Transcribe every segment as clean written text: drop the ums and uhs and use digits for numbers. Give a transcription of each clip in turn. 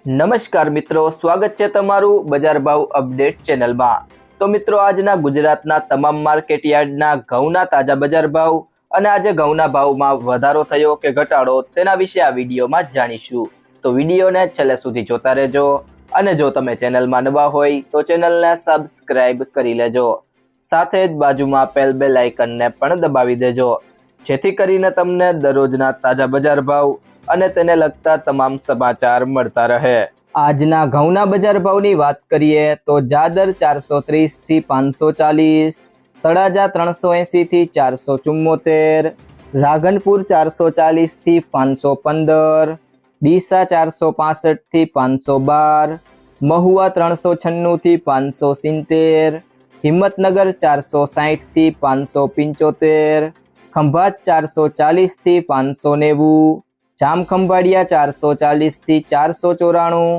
નમસ્કાર મિત્રો, સ્વાગત છે તમારું બજાર ભાવ અપડેટ ચેનલમાં। તો મિત્રો, આજના ગુજરાતના તમામ માર્કેટ યાર્ડના ઘઉંના તાજા બજાર ભાવ અને આજે ઘઉંના ભાવમાં વધારો થયો કે ઘટાડો તેના વિશે આ વિડીયોમાં જાણીશું। તો વિડીયોને છેલ્લે સુધી જોતા રહેજો અને જો તમે ચેનલમાં નવા હોય તો ચેનલને સબસ્ક્રાઇબ કરી લેજો, સાથે જ બાજુમાં આપેલ બેલ આઇકનને પણ દબાવી દેજો, જેથી કરીને તમને દરરોજના તાજા બજાર ભાવ અને તેને લગતા તમામ સમાચાર મળતા રહે। આજના ઘઉંના બજાર ભાવની વાત કરીએ તો જાદર 430 થી 540, તળાજા 380 થી 474, રાધનપુર 440 થી 515, ડીસા 465 થી 512, મહુવા 396 થી 570, હિંમતનગર 460 થી 575, ખંભાત 440 થી 590, જામખંભાળિયા 440 થી 494,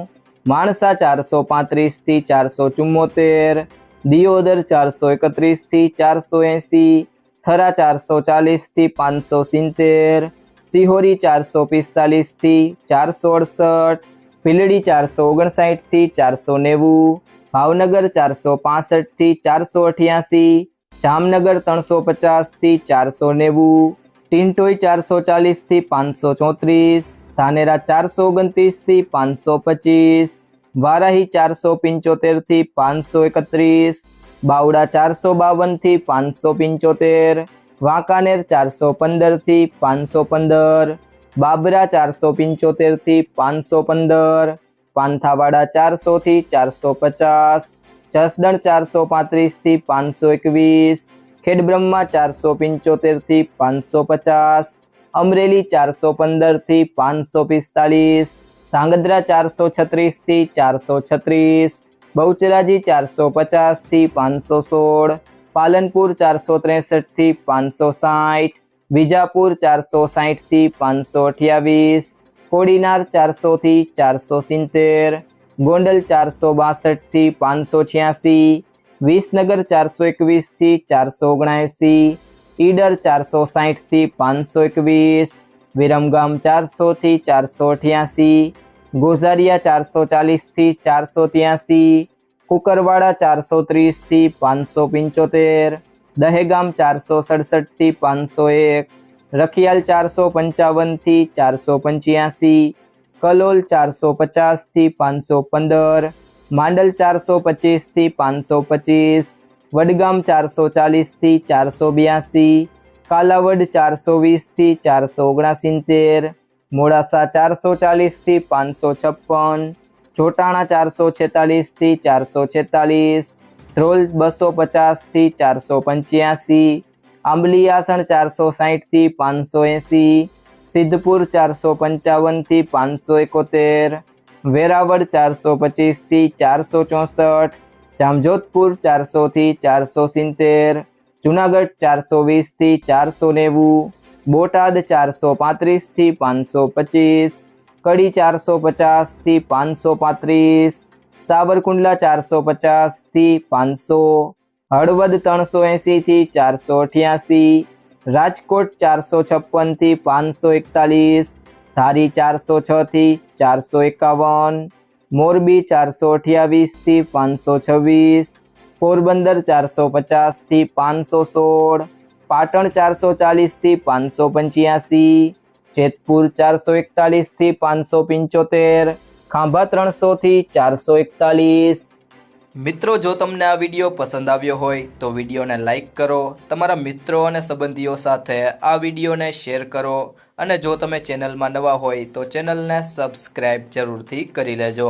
માણસા 435 થી 474, દિયોદર 431 થી 480, થરા 440 થી 570, સિહોરી 445 થી 468, ભીલડી 459 થી 490, ભાવનગર 465 થી 488, જામનગર 350 થી 490, ટિન્ટોઈ 440 થી 534, ધાનેરા 429 થી 525, વારાહી 475 થી 531, બાવડા 452 થી 575, વાંકાનેર 415 થી 515, બાબરા 475 થી 515, પાંથાવાડા 400 થી 450, જસદણ 435 થી 521, ખેડબ્રહ્મા 475 થી 550, અમરેલી 415 થી 545, ધાંગધ્રા 436 થી 436, બહુચરાજી 450 થી 516, પાલનપુર 463 થી 560, વિજાપુર 460 થી 528, કોડીનાર 400 થી 470, ગોંડલ 462 થી 586, વિસનગર 421 થી 479, ઈડર 460 થી 521, વિરમગામ 400 થી 488, ગોઝારિયા 440 થી 483, કુકરવાડા 430 થી 575, દહેગામ 467 થી 501, રખિયાલ 455 થી 485, કલોલ 450 થી 515, માંડલ 425 થી 525, વડગામ 440 થી 482, કાલાવડ 420 થી 469, મોડાસા 440 થી 556, જોટાણા 446 થી 446, ધ્રોલ 250 થી 485, આંબલીયાસણ 460 થી 580, સિદ્ધપુર 455 થી 571, વેરાવળ 425 થી 464, જામજોધપુર 400 થી 470, જુનાગઢ 420 થી 490, બોટાદ 435 થી 525, કડી 450 થી 535, સાવરકુંડલા 450 થી 500, હળવદ 380 થી 488, રાજકોટ 456 થી 541, ધારી 406 થી 451, મોરબી 428 થી 526, પોરબંદર 450 થી 516, પાટણ 440 થી 585, જેતપુર 441 થી 575, ખાંભા 300 થી 441। મિત્રો, જો તમને આ વિડીયો પસંદ આવ્યો હોય તો વિડીયોને લાઈક કરો, તમારા મિત્રો અને સંબંધીઓ સાથે આ વિડીયોને શેર કરો અને જો તમે ચેનલમાં નવા હોય તો ચેનલને સબસ્ક્રાઈબ જરૂરથી કરી લેજો।